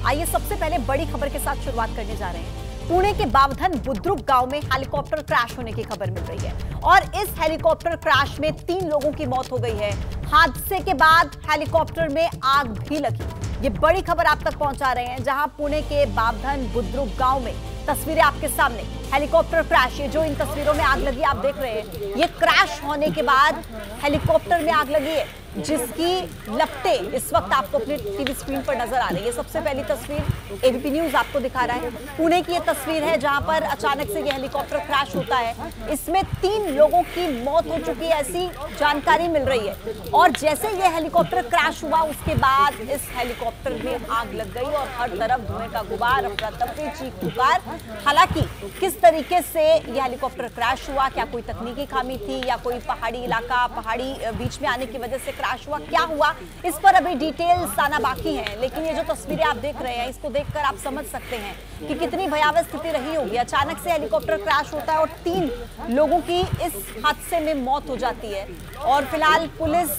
आइए सबसे पहले बड़ी खबर के साथ शुरुआत करने जा रहे हैं। पुणे के बावधन बुद्रुक गांव में हेलीकॉप्टर क्रैश होने की खबर मिल रही है और इस हेलीकॉप्टर क्रैश में 3 लोगों की मौत हो गई है। हादसे के बाद हेलीकॉप्टर में आग भी लगी। ये बड़ी खबर आप तक पहुंचा रहे हैं, जहां पुणे के बावधन बुद्रुक गांव में तस्वीरें आपके सामने। हेलीकॉप्टर क्रैश, ये जो इन तस्वीरों में आग लगी आप देख रहे हैं, ये क्रैश होने के बाद हेलीकॉप्टर में आग लगी है, जिसकी लपटें इस वक्त आपको अपनी टीवी स्क्रीन पर नजर आ रही है। सबसे पहली तस्वीर एबीपी न्यूज आपको दिखा रहा है। पुणे की ये तस्वीर है, जहां पर अचानक से ये हेलीकॉप्टर क्रैश होता है। इसमें 3 लोगों की मौत हो चुकी है, ऐसी जानकारी मिल रही है। और जैसे ये हेलीकॉप्टर क्रैश हुआ, उसके बाद इस हेलीकॉप्टर में आग लग गई और हर तरफ धुएं का गुबार, अफरा तफरी, चीख पुकार। हालांकि किस तरीके से ये हेलीकॉप्टर क्रैश हुआ, क्या कोई तकनीकी खामी थी या कोई पहाड़ी इलाका, पहाड़ी बीच में आने की वजह से क्रैश हुआ, क्या हुआ, इस पर अभी डिटेल्स आना बाकी है। लेकिन ये जो तस्वीरें आप देख रहे हैं, इसको देखकर आप समझ सकते हैं कि कितनी भयावह स्थिति रही होगी। अचानक से हेलीकॉप्टर क्रैश होता है और 3 लोगों की इस हादसे में मौत हो जाती है। और फिलहाल पुलिस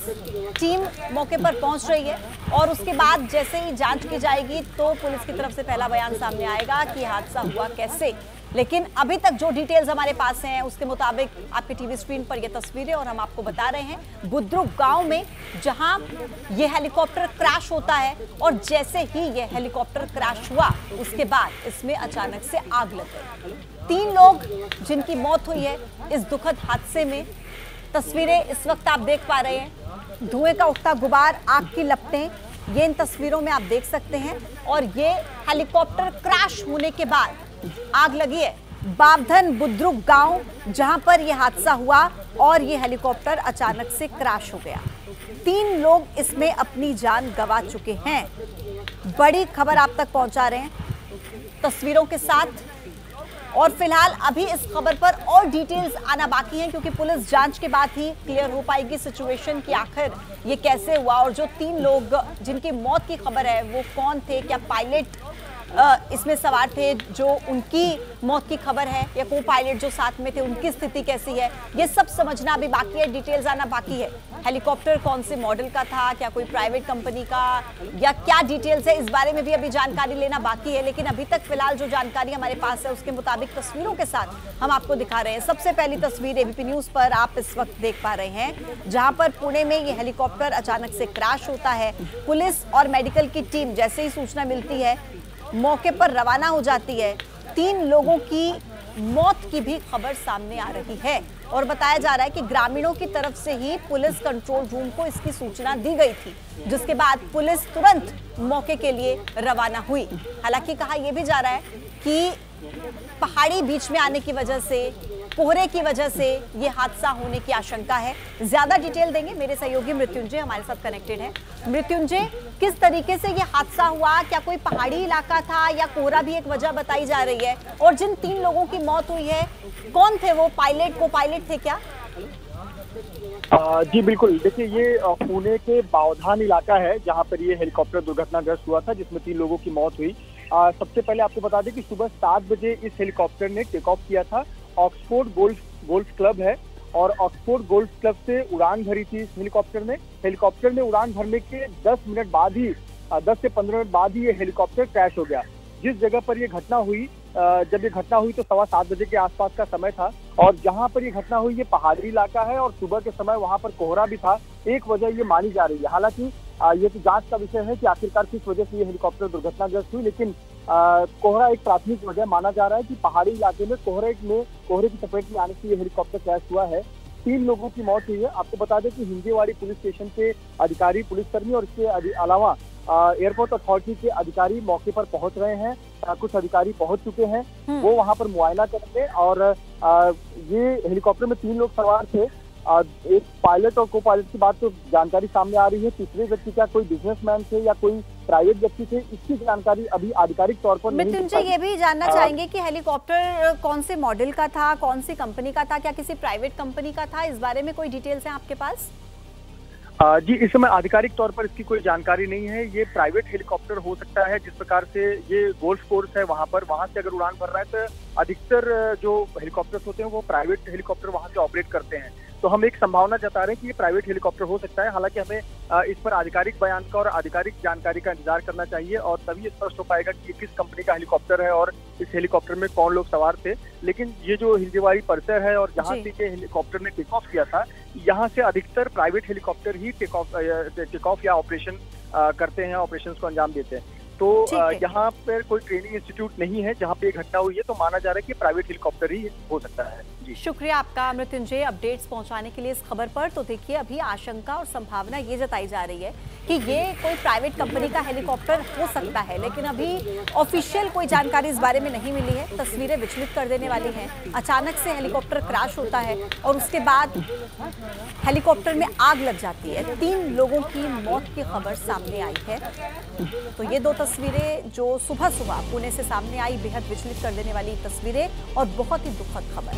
टीम मौके पर पहुंच रही है और उसके बाद जैसे ही जांच की जाएगी तो पुलिस की तरफ से पहला बयान सामने आएगा कि हादसा हुआ कैसे। लेकिन अभी तक जो डिटेल्स हमारे पास हैं, उसके मुताबिक आपके टीवी स्क्रीन पर ये तस्वीरें और हम आपको बता रहे हैं बुद्रुक गांव में, जहां ये हेलीकॉप्टर क्रैश होता है। और जैसे ही ये हेलीकॉप्टर क्रैश हुआ, उसके बाद इसमें अचानक से आग लग गई। 3 लोग जिनकी मौत हुई है इस दुखद हादसे में। तस्वीरें इस वक्त आप देख पा रहे हैं, धुएं का उठता गुबार, आग की लपटें, ये इन तस्वीरों में आप देख सकते हैं। और ये हेलीकॉप्टर क्रैश होने के बाद आग लगी है बावधन बुद्रुक गांव, जहां पर यह हादसा हुआ और ये हेलीकॉप्टर अचानक से क्रैश हो गया। 3 लोग इसमें अपनी जान गंवा चुके हैं। बड़ी खबर आप तक पहुंचा रहे हैं तस्वीरों के साथ। और फिलहाल अभी इस खबर पर और डिटेल्स आना बाकी है, क्योंकि पुलिस जांच के बाद ही क्लियर हो पाएगी सिचुएशन कि आखिर ये कैसे हुआ। और जो 3 लोग जिनकी मौत की खबर है, वो कौन थे, क्या पायलट इसमें सवार थे जो उनकी मौत की खबर है, या को पायलट जो साथ में थे उनकी स्थिति कैसी है, ये सब समझना अभी बाकी है, डिटेल्स आना बाकी है। हेलीकॉप्टर कौन से मॉडल का था, क्या कोई प्राइवेट कंपनी का, या क्या डिटेल्स है, इस बारे में भी अभी जानकारी लेना बाकी है। लेकिन अभी तक फिलहाल जो जानकारी हमारे पास है, उसके मुताबिक तस्वीरों के साथ हम आपको दिखा रहे हैं। सबसे पहली तस्वीर एबीपी न्यूज पर आप इस वक्त देख पा रहे हैं, जहां पर पुणे में ये हेलीकॉप्टर अचानक से क्रैश होता है। पुलिस और मेडिकल की टीम जैसे ही सूचना मिलती है मौके पर रवाना हो जाती है। 3 लोगों की मौत की भी खबर सामने आ रही है और बताया जा रहा है कि ग्रामीणों की तरफ से ही पुलिस कंट्रोल रूम को इसकी सूचना दी गई थी, जिसके बाद पुलिस तुरंत मौके के लिए रवाना हुई। हालांकि कहा यह भी जा रहा है कि पहाड़ी बीच में आने की वजह से, कोहरे की वजह से ये हादसा होने की आशंका है। ज्यादा डिटेल देंगे मेरे सहयोगी मृत्युंजय, हमारे साथ कनेक्टेड है। मृत्युंजय, किस तरीके से ये हादसा हुआ, क्या कोई पहाड़ी इलाका था या कोहरा भी एक वजह बताई जा रही है? और जिन 3 लोगों की मौत हुई है, कौन थे वो? पायलट, को पायलट थे क्या? जी बिल्कुल, देखिए ये पुणे के बावधान इलाका है, जहां पर ये हेलीकॉप्टर दुर्घटनाग्रस्त हुआ था, जिसमें 3 लोगों की मौत हुई। सबसे पहले आपको बता दें कि सुबह 7 बजे इस हेलीकॉप्टर ने टेक ऑफ किया था। ऑक्सफोर्ड गोल्फ क्लब है और ऑक्सफोर्ड गोल्फ क्लब से उड़ान भरी थी इस हेलीकॉप्टर ने। हेलीकॉप्टर ने उड़ान भरने के 10 मिनट बाद ही 10 से 15 मिनट बाद ही ये हेलीकॉप्टर क्रैश हो गया। जिस जगह पर ये घटना हुई, जब ये घटना हुई तो 7:15 बजे के आसपास का समय था और जहां पर ये घटना हुई ये पहाड़ी इलाका है और सुबह के समय वहां पर कोहरा भी था। एक वजह ये मानी जा रही है। हालांकि ये तो जांच का विषय है कि आखिरकार किस वजह से ये हेलीकॉप्टर दुर्घटनाग्रस्त हुई, लेकिन कोहरा एक प्राथमिक वजह माना जा रहा है कि पहाड़ी इलाके में कोहरे की चपेट में आने से ये हेलीकॉप्टर क्रैश हुआ है। 3 लोगों की मौत हुई है। आपको बता दें कि हिंदीवाड़ी पुलिस स्टेशन के अधिकारी, पुलिसकर्मी और इसके अलावा एयरपोर्ट अथॉरिटी के अधिकारी मौके पर पहुंच रहे हैं। कुछ अधिकारी पहुंच चुके हैं, वो वहां पर मुआयना करेंगे। और ये हेलीकॉप्टर में 3 लोग सवार थे। एक पायलट और को पायलट की बात तो जानकारी सामने आ रही है। तीसरे व्यक्ति क्या कोई बिजनेसमैन थे या कोई प्राइवेट व्यक्ति थे, इसकी जानकारी अभी आधिकारिक तौर पर नहीं। मृत्युंजय, ये भी जानना चाहेंगे कि हेलीकॉप्टर कौन से मॉडल का था, कौन सी कंपनी का था, क्या किसी प्राइवेट कंपनी का था? इस बारे में कोई डिटेल्स हैं आपके पास? जी, इस समय आधिकारिक तौर पर इसकी कोई जानकारी नहीं है। ये प्राइवेट हेलीकॉप्टर हो सकता है। जिस प्रकार से ये गोल्फ कोर्स है, वहां से अगर उड़ान भर रहा है तो अधिकतर जो हेलीकॉप्टर्स होते हैं वो प्राइवेट हेलीकॉप्टर वहां से ऑपरेट करते हैं। तो हम एक संभावना जता रहे हैं कि ये प्राइवेट हेलीकॉप्टर हो सकता है। हालांकि हमें इस पर आधिकारिक बयान का और आधिकारिक जानकारी का इंतजार करना चाहिए और तभी स्पष्ट हो पाएगा कि ये किस कंपनी का हेलीकॉप्टर है और इस हेलीकॉप्टर में कौन लोग सवार थे। लेकिन ये जो हिंदीवाड़ी परिसर है और जहाँ से ये हेलीकॉप्टर ने टेक ऑफ किया था, यहाँ से अधिकतर प्राइवेट हेलीकॉप्टर ही टेक ऑफ या ऑपरेशन करते हैं, ऑपरेशन को अंजाम देते हैं। तो यहाँ पर कोई ट्रेनिंग इंस्टीट्यूट नहीं है जहाँ पे ये घटना हुई है, तो माना जा रहा है कि प्राइवेट हेलीकॉप्टर ही हो सकता है। जी, शुक्रिया आपका मृत्युंजय अपडेट्स पहुंचाने के लिए इस खबर पर। तो देखिए, अभी आशंका और संभावना ये जताई जा रही है कि ये कोई प्राइवेट कंपनी का हेलीकॉप्टर हो सकता है, लेकिन अभी ऑफिशियल कोई जानकारी इस बारे में नहीं मिली है। तस्वीरें विचलित कर देने वाली हैं। अचानक से हेलीकॉप्टर क्रैश होता है और उसके बाद हेलीकॉप्टर में आग लग जाती है। 3 लोगों की मौत की खबर सामने आई है। तो ये 2 तस्वीरें जो सुबह सुबह पुणे से सामने आई, बेहद विचलित कर देने वाली तस्वीरें और बहुत ही दुखद खबर।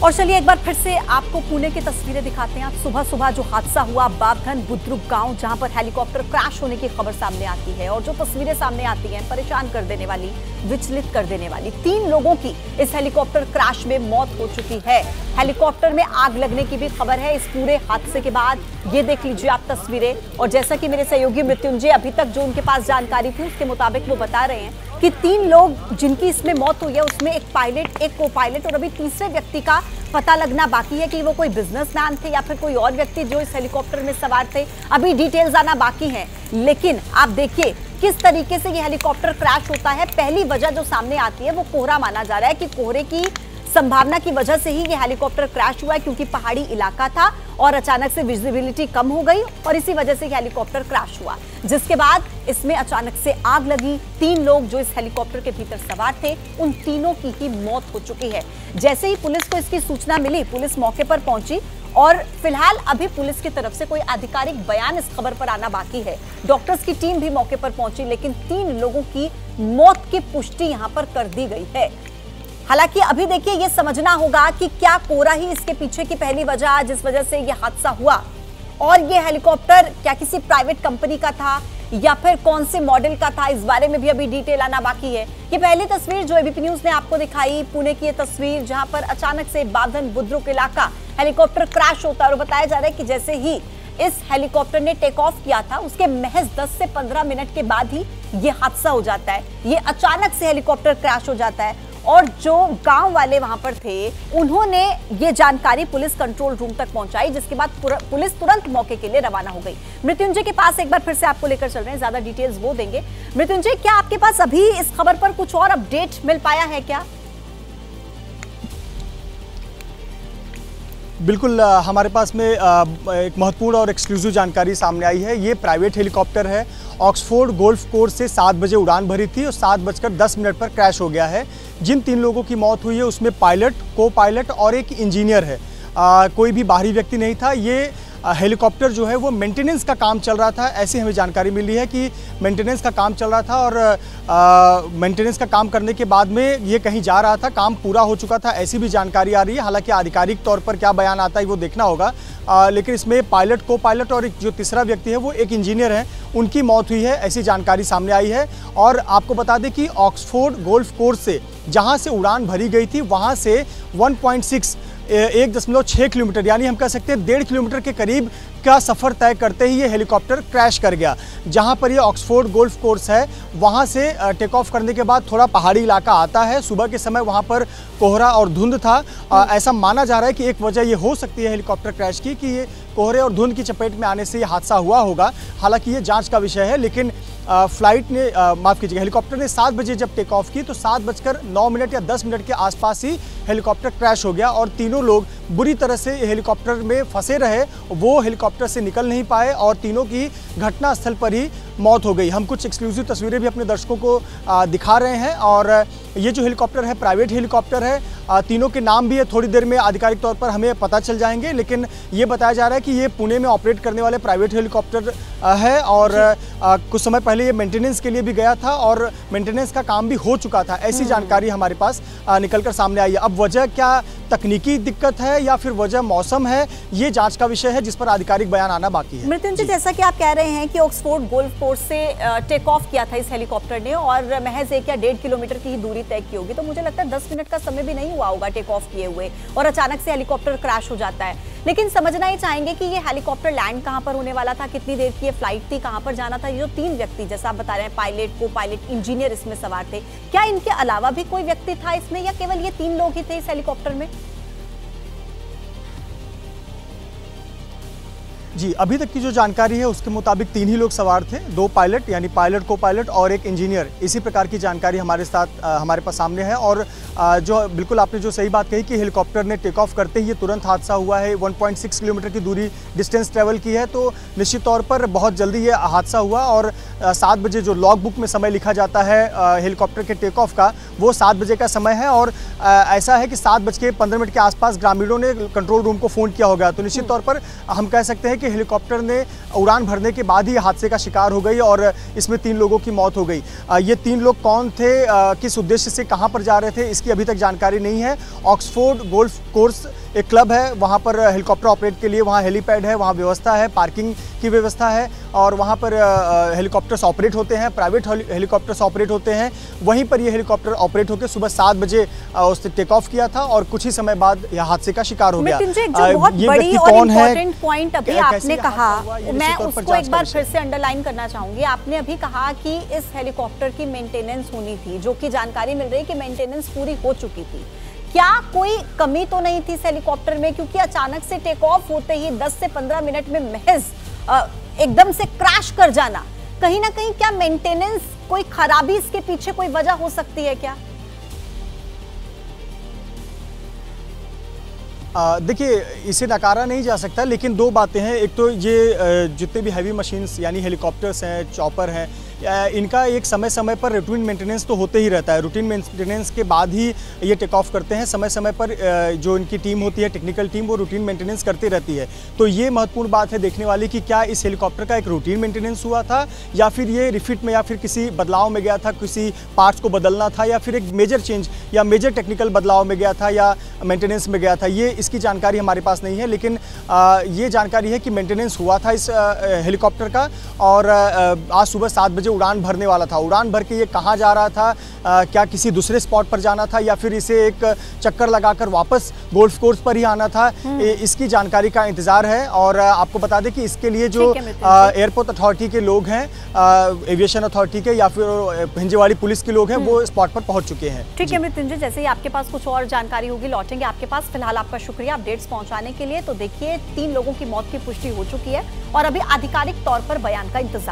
और चलिए एक बार फिर से आपको पुणे की तस्वीरें दिखाते हैं। आज सुबह सुबह जो हादसा हुआ बावधन बुद्रुक गांव, जहां पर हेलीकॉप्टर क्रैश होने की खबर सामने आती है और जो तस्वीरें सामने आती हैं परेशान कर देने वाली, विचलित कर देने वाली। 3 लोगों की इस हेलीकॉप्टर क्रैश में मौत हो चुकी है। हेलीकॉप्टर में आग लगने की भी खबर है इस पूरे हादसे के बाद। ये देख लीजिए आप तस्वीरें। और जैसा कि मेरे सहयोगी मृत्युंजय अभी तक जो उनके पास जानकारी थी उसके मुताबिक वो बता रहे हैं कि 3 लोग जिनकी इसमें मौत हुई है, उसमें एक पायलट, एक को पायलट और अभी तीसरे व्यक्ति का पता लगना बाकी है कि वो कोई बिजनेसमैन थे या फिर कोई और व्यक्ति जो इस हेलीकॉप्टर में सवार थे। अभी डिटेल्स आना बाकी है। लेकिन आप देखिए किस तरीके से ये हेलीकॉप्टर क्रैश होता है। पहली वजह जो सामने आती है वो कोहरा माना जा रहा है कि कोहरे की संभावना की वजह से ही ये हेलीकॉप्टर क्रैश हुआ है, क्योंकि पहाड़ी इलाका था और अचानक से विजिबिलिटी कम हो गई और इसी वजह से हेलीकॉप्टर क्रैश हुआ, जिसके बाद इसमें अचानक से आग लगी। 3 लोग जो इस हेलीकॉप्टर के भीतर सवार थे, उन तीनों की ही मौत हो चुकी है। जैसे ही पुलिस को इसकी सूचना मिली, पुलिस मौके पर पहुंची और फिलहाल अभी पुलिस की तरफ से कोई आधिकारिक बयान इस खबर पर आना बाकी है। डॉक्टर्स की टीम भी मौके पर पहुंची, लेकिन 3 लोगों की मौत की पुष्टि यहां पर कर दी गई है। हालांकि अभी देखिए ये समझना होगा कि क्या कोहरा ही इसके पीछे की पहली वजह जिस वजह से ये हादसा हुआ, और ये हेलीकॉप्टर क्या किसी प्राइवेट कंपनी का था या फिर कौन से मॉडल का था, इस बारे में भी अभी डिटेल आना बाकी है। ये पहली तस्वीर जो एबीपी न्यूज ने आपको दिखाई, पुणे की ये तस्वीर जहां पर अचानक से बावधन बुद्रुक इलाका हेलीकॉप्टर क्रैश होता है और बताया जा रहा है कि जैसे ही इस हेलीकॉप्टर ने टेक ऑफ किया था उसके महज 10 से 15 मिनट के बाद ही ये हादसा हो जाता है। ये अचानक से हेलीकॉप्टर क्रैश हो जाता है और जो गांव वाले वहां पर थे उन्होंने ये जानकारी पुलिस कंट्रोल रूम तक पहुंचाई, जिसके बाद पुलिस तुरंत मौके के लिए रवाना हो गई। मृत्युंजय के पास एक बार फिर से आपको लेकर चल रहे हैं, ज्यादा डिटेल्स वो देंगे। मृत्युंजय, क्या आपके पास अभी इस खबर पर कुछ और अपडेट मिल पाया है क्या? बिल्कुल, हमारे पास में एक महत्वपूर्ण और एक्सक्लूसिव जानकारी सामने आई है। ये प्राइवेट हेलीकॉप्टर है। ऑक्सफोर्ड गोल्फ कोर्स से 7 बजे उड़ान भरी थी और 7:10 पर क्रैश हो गया है। जिन 3 लोगों की मौत हुई है उसमें पायलट, को पायलट और एक इंजीनियर है। कोई भी बाहरी व्यक्ति नहीं था। ये हेलीकॉप्टर जो है वो मेंटेनेंस का काम चल रहा था, ऐसी हमें जानकारी मिली है कि मेंटेनेंस का काम चल रहा था और मेंटेनेंस का काम करने के बाद में ये कहीं जा रहा था, काम पूरा हो चुका था, ऐसी भी जानकारी आ रही है। हालांकि आधिकारिक तौर पर क्या बयान आता है वो देखना होगा, लेकिन इसमें पायलट, को पायलट और एक जो तीसरा व्यक्ति है वो एक इंजीनियर है, उनकी मौत हुई है, ऐसी जानकारी सामने आई है। और आपको बता दें कि ऑक्सफोर्ड गोल्फ कोर्स से जहाँ से उड़ान भरी गई थी वहाँ से 1.6 किलोमीटर यानी हम कह सकते हैं 1.5 किलोमीटर के करीब का सफ़र तय करते ही ये हेलीकॉप्टर क्रैश कर गया। जहां पर ये ऑक्सफोर्ड गोल्फ कोर्स है वहां से टेक ऑफ करने के बाद थोड़ा पहाड़ी इलाका आता है। सुबह के समय वहां पर कोहरा और धुंध था। ऐसा माना जा रहा है कि एक वजह ये हो सकती है हेलीकॉप्टर क्रैश की कि ये कोहरे और धुंध की चपेट में आने से ये हादसा हुआ होगा। हालांकि ये जांच का विषय है, लेकिन फ्लाइट ने माफ़ कीजिएगा हेलीकॉप्टर ने 7 बजे जब टेक ऑफ की तो 7:09 या 10 मिनट के आसपास ही हेलीकॉप्टर क्रैश हो गया और तीनों लोग बुरी तरह से हेलीकॉप्टर में फंसे रहे। वो हेलीकॉप्टर से निकल नहीं पाए और तीनों की घटनास्थल पर ही मौत हो गई। हम कुछ एक्सक्लूसिव तस्वीरें भी अपने दर्शकों को दिखा रहे हैं और ये जो हेलीकॉप्टर है प्राइवेट हेलीकॉप्टर है। तीनों के नाम भी थोड़ी देर में आधिकारिक तौर पर हमें पता चल जाएंगे, लेकिन ये बताया जा रहा है कि ये पुणे में ऑपरेट करने वाले प्राइवेट हेलीकॉप्टर है और कुछ समय पहले ये मेंटेनेंस के लिए भी गया था और मेंटेनेंस का काम भी हो चुका था, ऐसी जानकारी हमारे पास निकलकर सामने आई है। अब वजह क्या तकनीकी दिक्कत है या फिर वजह मौसम है, ये जांच का विषय है जिस पर आधिकारिक बयान आना बाकी है। मृत्युंजय, जैसा कि आप कह रहे हैं कि ऑक्सफोर्ड गोल्फ कोर्स से टेक ऑफ किया था इस हेलीकॉप्टर ने और महज 1 या 1.5 किलोमीटर की ही दूरी तय की होगी, तो मुझे लगता है 10 मिनट का समय भी नहीं हुआ होगा टेक ऑफ किए हुए और अचानक से हेलीकॉप्टर क्रैश हो जाता है। लेकिन समझना ही चाहेंगे कि ये हेलीकॉप्टर लैंड कहां पर होने वाला था, कितनी देर की ये फ्लाइट थी, कहां पर जाना था। ये जो 3 व्यक्ति जैसा आप बता रहे हैं, पायलट, को पायलट, इंजीनियर इसमें सवार थे, क्या इनके अलावा भी कोई व्यक्ति था इसमें या केवल ये 3 लोग ही थे इस हेलीकॉप्टर में? जी, अभी तक की जो जानकारी है उसके मुताबिक 3 ही लोग सवार थे, 2 पायलट यानी पायलट, को पायलट और एक इंजीनियर। इसी प्रकार की जानकारी हमारे पास सामने है। और जो बिल्कुल आपने जो सही बात कही कि हेलीकॉप्टर ने टेक ऑफ करते ही ये तुरंत हादसा हुआ है। 1.6 किलोमीटर की दूरी डिस्टेंस ट्रेवल की है, तो निश्चित तौर पर बहुत जल्दी ये हादसा हुआ। और 7 बजे जो लॉग बुक में समय लिखा जाता है हेलीकॉप्टर के टेक ऑफ का, वो 7 बजे का समय है। और ऐसा है कि 7:15 के आसपास ग्रामीणों ने कंट्रोल रूम को फ़ोन किया होगा। तो निश्चित तौर पर हम कह सकते हैं कि हेलीकॉप्टर ने उड़ान भरने के बाद ही हादसे का शिकार हो गई और इसमें 3 लोगों की मौत हो गई। ये 3 लोग कौन थे, किस उद्देश्य से कहां पर जा रहे थे, इसकी अभी तक जानकारी नहीं है। ऑक्सफोर्ड गोल्फ कोर्स एक क्लब है, वहां पर हेलीकॉप्टर ऑपरेट के लिए वहां हेलीपैड है, वहां व्यवस्था है, पार्किंग की व्यवस्था है और वहां पर हेलीकॉप्टर्स ऑपरेट होते हैं, प्राइवेट हेलीकॉप्टर्स ऑपरेट होते हैं। वहीं पर ये हेलीकॉप्टर ऑपरेट होकर सुबह 7 बजे उसने टेक ऑफ किया था और कुछ ही समय बाद यह हादसे का शिकार हो गया। जो बहुत बड़ी और इम्पोर्टेंट पॉइंट अभी आपने कहा, मैं उसको एक बार फिर से अंडरलाइन करना चाहूंगी। आपने अभी कहा कि इस हेलीकॉप्टर की मेंटेनेंस होनी थी, जो कि जानकारी मिल रही है कि मेंटेनेंस पूरी हो चुकी थी। क्या कोई कमी तो नहीं थी इस हेलीकॉप्टर में, क्योंकि अचानक से टेक ऑफ होते ही 10 से 15 मिनट में महज एकदम से क्रैश कर जाना, कहीं ना कहीं क्या मेंटेनेंस कोई खराबी, इसके पीछे कोई वजह हो सकती है क्या? देखिए, इसे नकारा नहीं जा सकता, लेकिन 2 बातें हैं। एक तो ये जितने भी हैवी मशीन्स यानी हेलीकॉप्टर्स हैं, चॉपर हैं, इनका एक समय समय पर रूटीन मेंटेनेंस तो होते ही रहता है। रूटीन मेंटेनेंस के बाद ही ये टेक ऑफ करते हैं। समय समय पर जो इनकी टीम होती है, टेक्निकल टीम, वो रूटीन मेंटेनेंस करती रहती है। तो ये महत्वपूर्ण बात है देखने वाली कि क्या इस हेलीकॉप्टर का एक रूटीन मेंटेनेंस हुआ था या फिर ये रिफिट में या फिर किसी बदलाव में गया था, किसी पार्ट्स को बदलना था या फिर एक मेजर चेंज या मेजर टेक्निकल बदलाव में गया था या मेंटेनेंस में गया था। ये इसकी जानकारी हमारे पास नहीं है, लेकिन ये जानकारी है कि मेंटेनेंस हुआ था इस हेलीकॉप्टर का और आज सुबह 7 बजे उड़ान भरने वाला था। उड़ान भर के ये कहाँ जा रहा था, क्या किसी दूसरे स्पॉट पर जाना था या फिर इसे एक चक्कर लगाकर वापस गोल्फ कोर्स पर ही आना था, इसकी जानकारी का इंतजार है। और आपको बता दें कि इसके लिए जो एयरपोर्ट अथॉरिटी के लोग हैं, एविएशन अथॉरिटी के या फिर हिंजेवाड़ी पुलिस के लोग हैं, वो स्पॉट पर पहुंच चुके हैं। ठीक है मृत्युंजय, जैसे ही आपके पास कुछ और जानकारी होगी लौटेंगे आपके पास। फिलहाल आपका शुक्रिया अपडेट्स पहुंचाने के लिए। तो देखिए, 3 लोगों की मौत की पुष्टि हो चुकी है और अभी आधिकारिक तौर पर बयान का इंतजार।